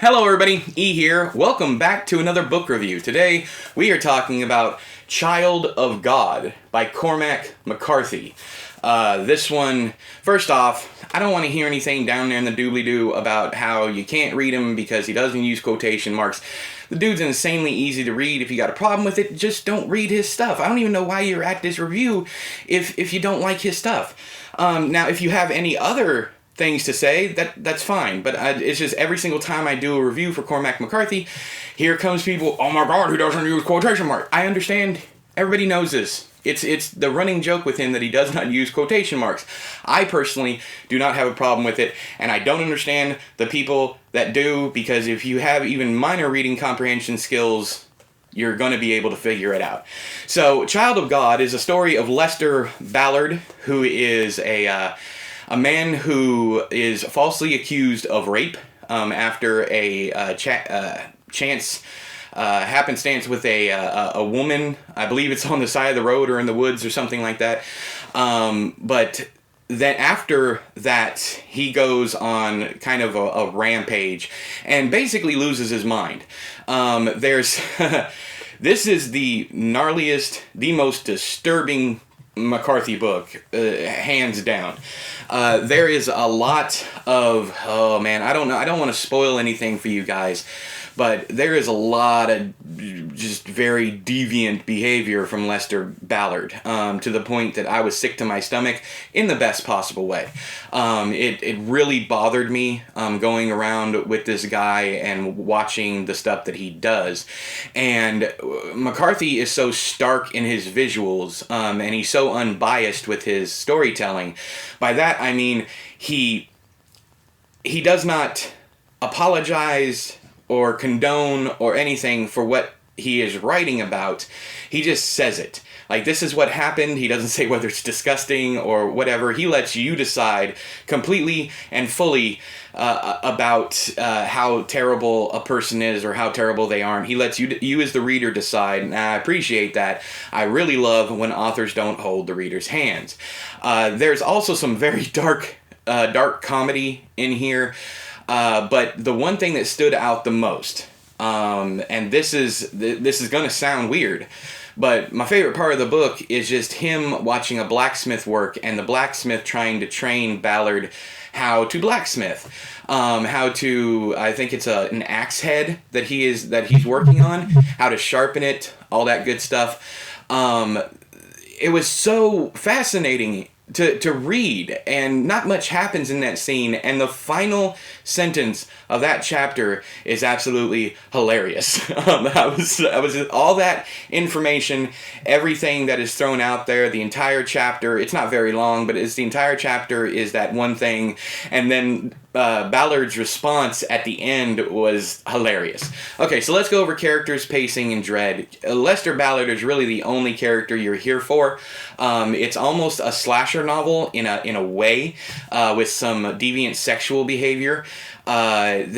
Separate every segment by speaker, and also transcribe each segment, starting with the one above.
Speaker 1: Hello everybody, E here. Welcome back to another book review. Today we are talking about Child of God by Cormac McCarthy. This one, first off, I don't want to hear anything down there in the doobly-doo about how you can't read him because he doesn't use quotation marks. The dude's insanely easy to read. If you got a problem with it, just don't read his stuff. I don't even know why you're at this review if you don't like his stuff. Now, if you have any other things to say, that's fine, but it's just every single time I do a review for Cormac McCarthy, here comes people, oh my god, he doesn't use quotation marks. I understand, everybody knows this. It's the running joke with him that he does not use quotation marks. I personally do not have a problem with it, and I don't understand the people that do, because if you have even minor reading comprehension skills, you're going to be able to figure it out. So, Child of God is a story of Lester Ballard, who is a man who is falsely accused of rape after a chance happenstance with a woman. I believe it's on the side of the road or in the woods or something like that. But then after that, he goes on kind of a rampage and basically loses his mind. This is the gnarliest, the most disturbing McCarthy book, hands down. There is a lot of, oh man, I don't know, I don't want to spoil anything for you guys, but there is a lot of just very deviant behavior from Lester Ballard, to the point that I was sick to my stomach in the best possible way. It really bothered me going around with this guy and watching the stuff that he does. And McCarthy is so stark in his visuals, and he's so unbiased with his storytelling. By that I mean he does not apologize or condone or anything for what he is writing about. He just says it. Like, this is what happened. He doesn't say whether it's disgusting or whatever. He lets you decide completely and fully about how terrible a person is or how terrible they are. And he lets you as the reader decide, and I appreciate that. I really love when authors don't hold the reader's hands. There's also some very dark comedy in here. But the one thing that stood out the most, and this is going to sound weird, but my favorite part of the book is just him watching a blacksmith work and the blacksmith trying to train Ballard how to blacksmith, how to, I think it's an axe head that he's working on, how to sharpen it, all that good stuff. It was so fascinating to read, and not much happens in that scene, and the final sentence of that chapter is absolutely hilarious. I was all that information, everything that is thrown out there, the entire chapter, it's not very long, but it's the entire chapter is that one thing, and then Ballard's response at the end was hilarious. Okay, so let's go over characters, pacing, and dread. Lester Ballard is really the only character you're here for. It's almost a slasher novel in a way, with some deviant sexual behavior. But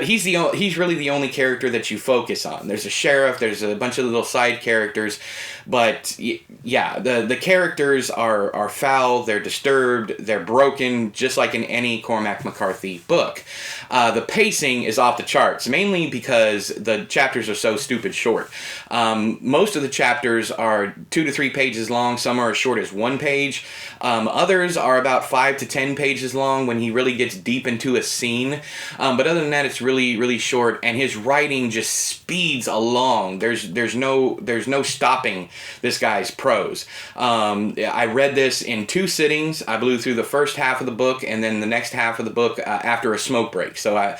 Speaker 1: he's really the only character that you focus on. There's a sheriff, there's a bunch of little side characters, but yeah, the characters are foul, they're disturbed, they're broken, just like in any Cormac McCarthy book. The pacing is off the charts, mainly because the chapters are so stupid short. Most of the chapters are 2 to 3 pages long, some are as short as 1 page. Others are about 5 to 10 pages long when he really gets deep into a scene. But other than that, it's really, really short, and his writing just speeds along. There's no stopping this guy's prose. I read this in 2 sittings. I blew through the first half of the book, and then the next half of the book after a smoke break. So I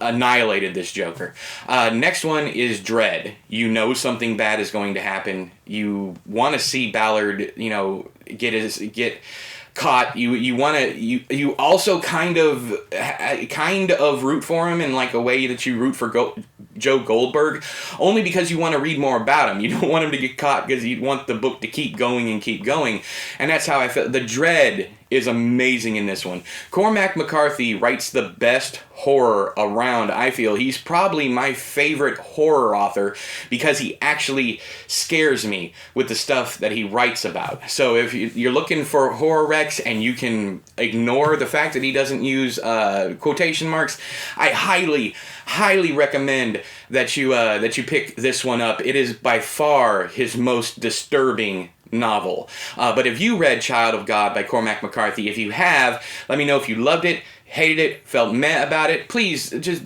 Speaker 1: annihilated this joker. Next one is dread. You know something bad is going to happen. You want to see Ballard, get caught. You also kind of root for him in like a way that you root for Joe Goldberg, only because you want to read more about him. You don't want him to get caught because you want the book to keep going and keep going. And that's how I felt. The dread is amazing in this one. Cormac McCarthy writes the best horror around, I feel. He's probably my favorite horror author because he actually scares me with the stuff that he writes about. So if you're looking for horror recs and you can ignore the fact that he doesn't use quotation marks, I highly recommend that you pick this one up. It is by far his most disturbing novel. But if you read Child of God by Cormac McCarthy, if you have, let me know if you loved it, hated it, felt meh about it. Please, just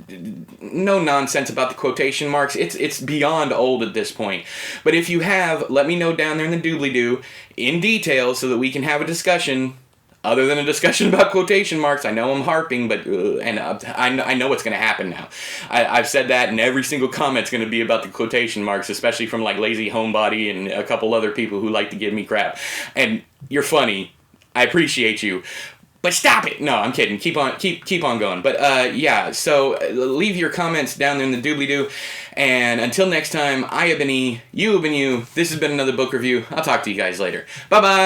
Speaker 1: no nonsense about the quotation marks. It's beyond old at this point. But if you have, let me know down there in the doobly-doo in detail so that we can have a discussion. Other than a discussion about quotation marks. I know I'm harping, but I know what's going to happen now. I've said that, and every single comment's going to be about the quotation marks, especially from like Lazy Homebody and a couple other people who like to give me crap. And you're funny. I appreciate you. But stop it! No, I'm kidding. Keep on going. But yeah, so leave your comments down there in the doobly-doo. And until next time, I have been E, you have been you. This has been another book review. I'll talk to you guys later. Bye-bye!